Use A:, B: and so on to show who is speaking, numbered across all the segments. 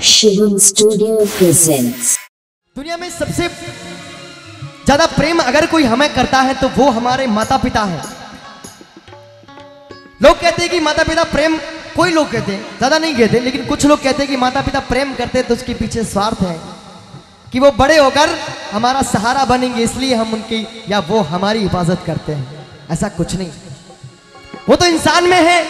A: Shivam studio presents.
B: दुनिया में सबसे ज्यादा प्रेम अगर कोई हमें करता है तो वो हमारे माता पिता हैं। लोग कहते हैं कि माता पिता प्रेम, कोई लोग कहते हैं, ज्यादा नहीं कहते, लेकिन कुछ लोग कहते हैं कि माता पिता प्रेम करते हैं तो उसके पीछे स्वार्थ है कि वो बड़े होकर हमारा सहारा बनेंगे, इसलिए हम उनकी या वो हमारी हिफाजत करते हैं। ऐसा कुछ नहीं, वो तो इंसान में है।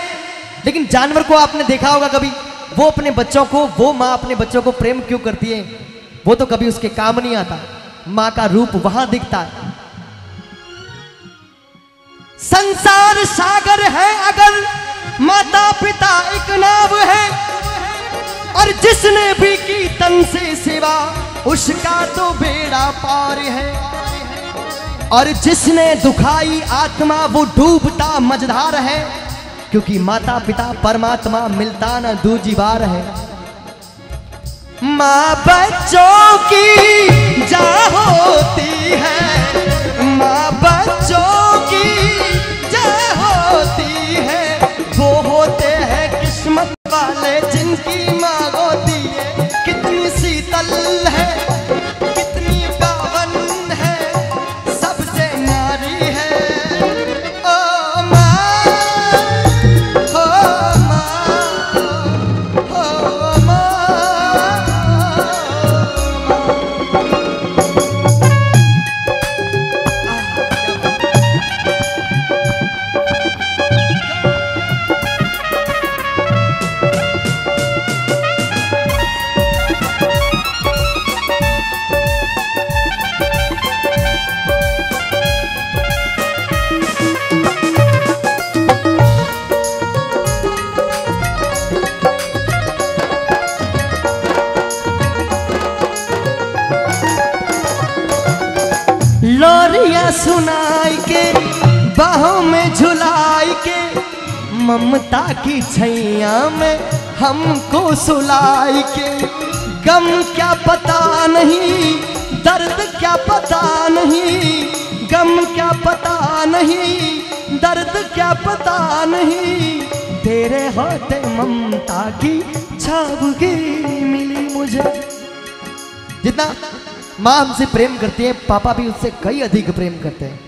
B: लेकिन जानवर को आपने देखा होगा कभी, वो अपने बच्चों को, वो माँ अपने बच्चों को प्रेम क्यों करती है? वो तो कभी उसके काम नहीं आता, माँ का रूप वहां दिखता है। संसार सागर है अगर माता पिता एक नाव है, और जिसने भी की तन से सेवा उसका तो बेड़ा पार है। और जिसने दुखाई आत्मा वो डूबता मझधार है, क्योंकि माता पिता परमात्मा मिलता न दूजी बार है। माँ बच्चों की जान होती है, माँ बच्चों की जान होती है। वो होते हैं किस्मत वाले जिनकी माँ होती है। कितनी शीतल है, कितनी पावन है, सबसे न्यारी है। ओ माँ, ओ माँ, ओ माँ। लोरिया सुनाई के बाहों में झुलाई के, ममता की छैया में हमको सुलाई के। गम क्या पता नहीं, दर्द क्या पता नहीं, गम क्या पता नहीं, दर्द क्या पता नहीं। तेरे होते ममता की छावगी मिली मुझे। जितना माँ हमसे प्रेम करती है, पापा भी उससे कई अधिक प्रेम करते हैं।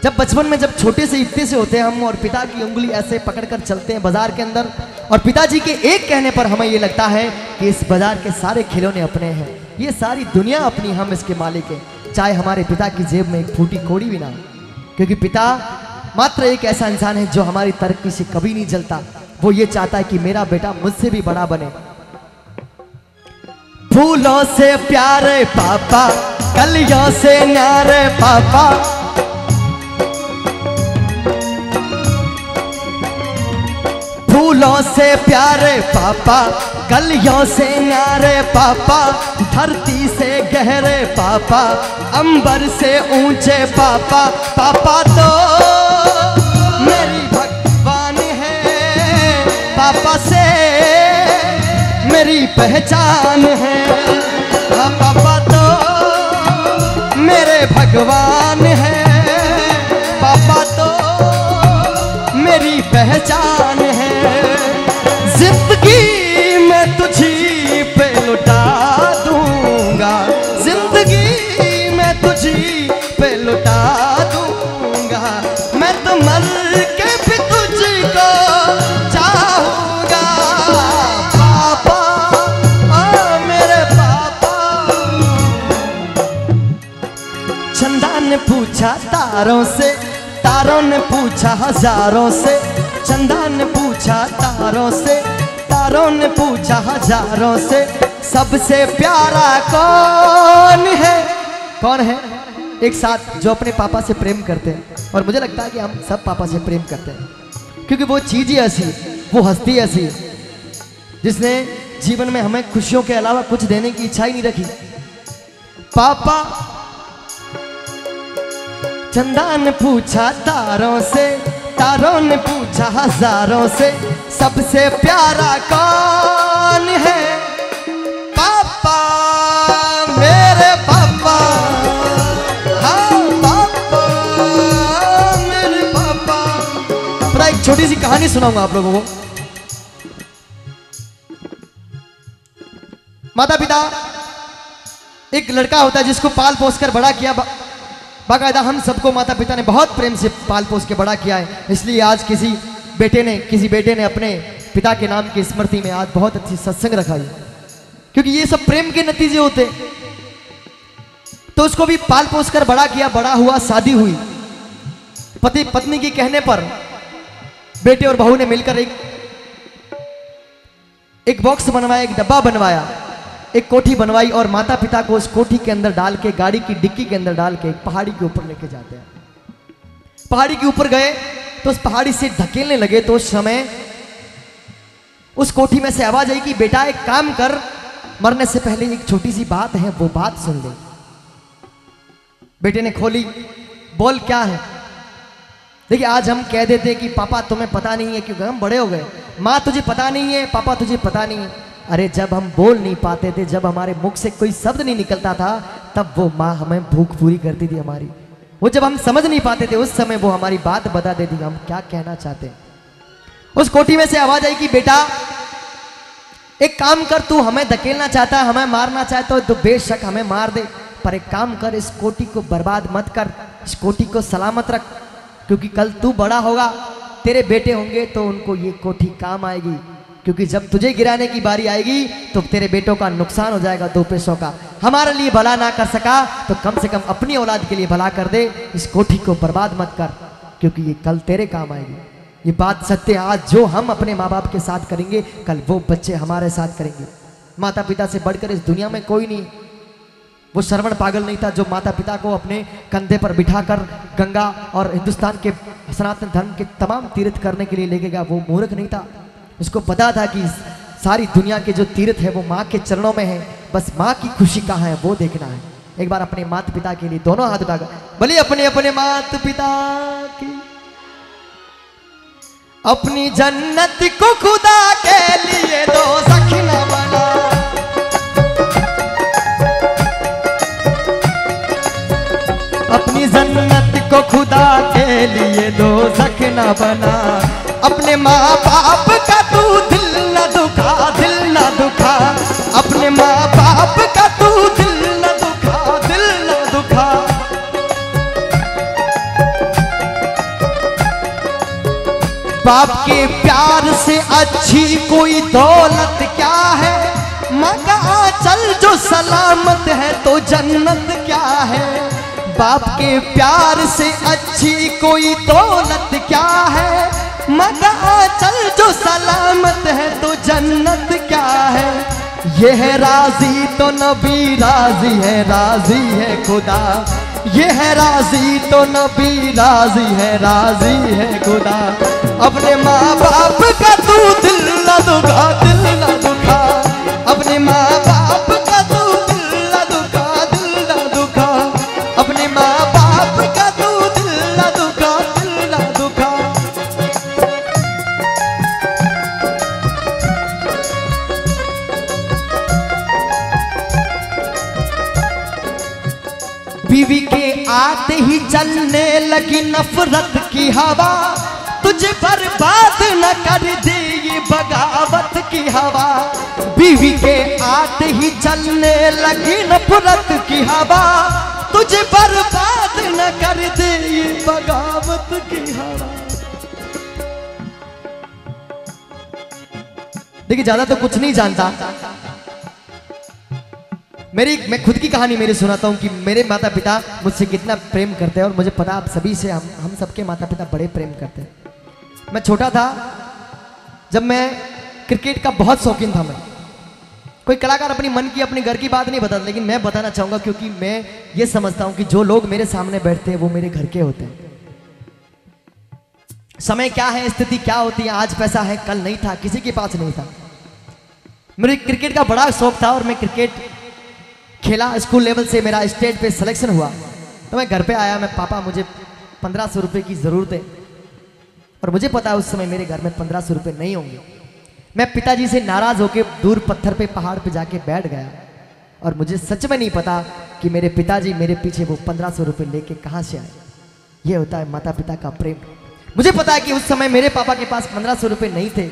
B: जब बचपन में, जब छोटे से इतने से होते हैं हम, और पिता की उंगली ऐसे पकड़कर चलते हैं बाजार के अंदर, और पिताजी के एक कहने पर हमें ये लगता है कि इस बाजार के सारे खिलौने अपने हैं, ये सारी दुनिया अपनी, हम इसके मालिक हैं। चाहे हमारे पिता की जेब में एक फूटी कौड़ी भी ना हो, क्योंकि पिता मात्र एक ऐसा इंसान है जो हमारी तरक्की से कभी नहीं जलता। वो ये चाहता है कि मेरा बेटा मुझसे भी बड़ा बने। फूलों से प्यारे पापा, कलियों से न्यारे पापा, फूलों से प्यारे पापा, कलियों से न्यारे पापा, धरती से गहरे पापा, अंबर से ऊंचे पापा। पापा तो मेरी भगवान है, पापा से मेरी पहचान है। हाँ, पापा तो मेरे भगवान है, पापा तो मेरी पहचान है। जिंदगी मैं तुझी पे लुटा दूंगा, जिंदगी मैं तुझी पे लुटा दूंगा। मैं तो मर के भी तुझको चाहूंगा। पापा, ओ मेरे पापा। चंदा ने पूछा तारों से, तारों ने पूछा हजारों से। चंदा ने पूछा तारों से, तारों ने पूछा हजारों से। सबसे प्यारा कौन है? कौन है एक साथ जो अपने पापा से प्रेम करते हैं? और मुझे लगता है कि हम सब पापा से प्रेम करते हैं, क्योंकि वो चीज ही ऐसी, वो हस्ती ऐसी जिसने जीवन में हमें खुशियों के अलावा कुछ देने की इच्छा ही नहीं रखी। पापा। चंदा ने पूछा तारों से, तारों ने पूछा हजारों से। सबसे प्यारा कौन है? पापा, मेरे पापा। हाँ पापा, मेरे पापा। पर एक छोटी सी कहानी सुनाऊंगा आप लोगों को। माता पिता एक लड़का होता है जिसको पाल पोस कर बड़ा किया। बाकायदा हम सबको माता पिता ने बहुत प्रेम से पाल पोस के बड़ा किया है, इसलिए आज किसी बेटे ने अपने पिता के नाम की स्मृति में आज बहुत अच्छी सत्संग रखा है, क्योंकि ये सब प्रेम के नतीजे होते। तो उसको भी पाल पोस कर बड़ा किया, बड़ा हुआ, शादी हुई। पति पत्नी के कहने पर बेटे और बहू ने मिलकर एक बॉक्स बनवाया, एक डब्बा बनवाया, एक कोठी बनवाई और माता पिता को उस कोठी के अंदर डाल के, गाड़ी की डिक्की के अंदर डाल के एक पहाड़ी के ऊपर लेके जाते हैं। पहाड़ी के ऊपर गए तो उस पहाड़ी से धकेलने लगे तो उस समय उस कोठी में से आवाज आई कि बेटा एक काम कर, मरने से पहले एक छोटी सी बात है, वो बात सुन ले। बेटे ने खोली, बोल क्या है। देखिए आज हम कह देते हैं कि पापा तुम्हें पता नहीं है क्योंकि हम बड़े हो गए, माँ तुझे पता नहीं है, पापा तुझे पता नहीं है। अरे जब हम बोल नहीं पाते थे, जब हमारे मुख से कोई शब्द नहीं निकलता था, तब वो माँ हमें भूख पूरी करती थी हमारी। वो जब हम समझ नहीं पाते थे उस समय वो हमारी बात बता देती हम क्या कहना चाहते हैं। उस कोठी में से आवाज आई कि बेटा एक काम कर, तू हमें धकेलना चाहता है, हमें मारना चाहता है तो बेशक हमें मार दे, पर एक काम कर, इस कोठी को बर्बाद मत कर, इस कोठी को सलामत रख, क्योंकि कल तू बड़ा होगा, तेरे बेटे होंगे तो उनको ये कोठी काम आएगी, क्योंकि जब तुझे गिराने की बारी आएगी तो तेरे बेटों का नुकसान हो जाएगा 2 पैसों का। हमारे लिए भला ना कर सका तो कम से कम अपनी औलाद के लिए भला कर दे, इस कोठी को बर्बाद मत कर, क्योंकि ये कल तेरे काम आएगी। ये बात सत्य, आज जो हम अपने माँ बाप के साथ करेंगे कल वो बच्चे हमारे साथ करेंगे। माता पिता से बढ़कर इस दुनिया में कोई नहीं। वो श्रवण पागल नहीं था जो माता पिता को अपने कंधे पर बिठाकर गंगा और हिंदुस्तान के सनातन धर्म के तमाम तीर्थ करने के लिए लेके गया। वो मूर्ख नहीं था, उसको पता था कि सारी दुनिया के जो तीर्थ है वो माँ के चरणों में है, बस माँ की खुशी कहाँ है वो देखना है। एक बार अपने माता पिता के लिए दोनों हाथ उठाकर बोलिए अपने अपने माता पिता की, अपनी जन्नत को खुदा के लिए दो सखना बना, अपनी जन्नत को खुदा के लिए दो सखना बना, अपने माँ बाप का तू दिल न दुखा, दिल न दुखा, अपने माँ बाप का तू दिल न दुखा, दिल न दुखा। बाप के प्यार से अच्छी कोई दौलत क्या है, माँ का आंचल जो सलामत है तो जन्नत क्या है। बाप के प्यार से अच्छी कोई दौलत क्या है, माँ का आंचल जो सलामत है तो जन्नत क्या है। ये है राजी तो नबी राजी है, राजी है खुदा, ये है राजी तो नबी राजी है, राजी है खुदा। अपने माँ बाप का तू दिल न दुखा, दिल न दुखा, अपने माँ बाप का तू दिल न दुखा, दिल न दुखा, अपने माँ बाप का तू दिल न दुखा, दिल न दुखा। बीवी के आते ही चलने लगी नफरत की हवा, तुझे बर्बाद न कर दे ये बगावत की हवा। बीवी के आते ही चलने लगी नफरत की हवा, तुझे बर्बाद न कर दे ये बगावत की हवा। देखिए ज्यादा तो कुछ नहीं जानता, मैं खुद की कहानी मेरी सुनाता हूँ कि मेरे माता पिता मुझसे कितना प्रेम करते हैं, और मुझे पता आप सभी से हम सबके माता पिता बड़े प्रेम करते हैं। मैं छोटा था जब मैं क्रिकेट का बहुत शौकीन था। मैं कोई कलाकार अपनी मन की अपने घर की बात नहीं बताता, लेकिन मैं बताना चाहूँगा क्योंकि मैं ये समझता हूँ कि जो लोग मेरे सामने बैठते हैं वो मेरे घर के होते हैं। समय क्या है, स्थिति क्या होती है, आज पैसा है कल नहीं था, किसी के पास नहीं था। मेरे क्रिकेट का बड़ा शौक था और मैं क्रिकेट खेला, स्कूल लेवल से मेरा स्टेट पे सिलेक्शन हुआ। तो मैं घर पे आया, मैं पापा मुझे 1500 रुपये की ज़रूरत है, और मुझे पता है उस समय मेरे घर में 1500 रुपये नहीं होंगे। मैं पिताजी से नाराज़ होकर दूर पत्थर पे पहाड़ पे जाके बैठ गया, और मुझे सच में नहीं पता कि मेरे पिताजी मेरे पीछे वो 1500 रुपये लेके कहाँ से आए। ये होता है माता पिता का प्रेम। मुझे पता है कि उस समय मेरे पापा के पास 1500 रुपये नहीं थे,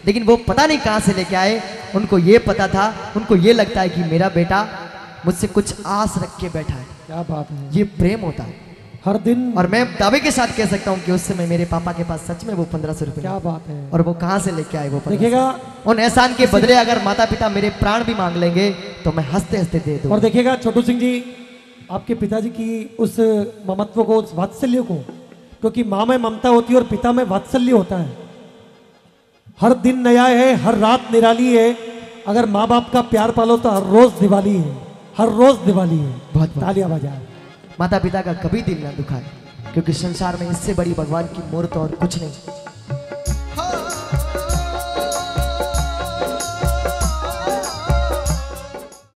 B: लेकिन वो पता नहीं कहाँ से लेके आए। उनको ये पता था, उनको ये लगता है कि मेरा बेटा मुझसे कुछ आस रख के बैठा है।
C: क्या बात है,
B: ये प्रेम होता है
C: हर दिन।
B: और मैं दावे के साथ कह सकता हूँ कि उस समय मेरे पापा के पास सच में वो 1500 रुपये।
C: क्या बात है।
B: और वो कहाँ से लेके आए वो 1500?
C: देखिएगा
B: उन एहसान के बदले अगर माता पिता मेरे प्राण भी मांग लेंगे तो मैं हंसते हंसते दे दूँ।
C: और देखिएगा छोटू सिंह जी, आपके पिताजी की उस ममत्व को, उस वात्सल्य को, क्योंकि माँ में ममता होती है और पिता में वात्सल्य होता है। हर दिन नया है, हर रात निराली है। अगर माँ बाप का प्यार पालो तो हर रोज दिवाली है, हर रोज दिवाली है।
B: बहुत
C: तालियां बजाए।
B: माता पिता का कभी दिल ना दुखाए, क्योंकि संसार में इससे बड़ी भगवान की मूर्त और कुछ नहीं।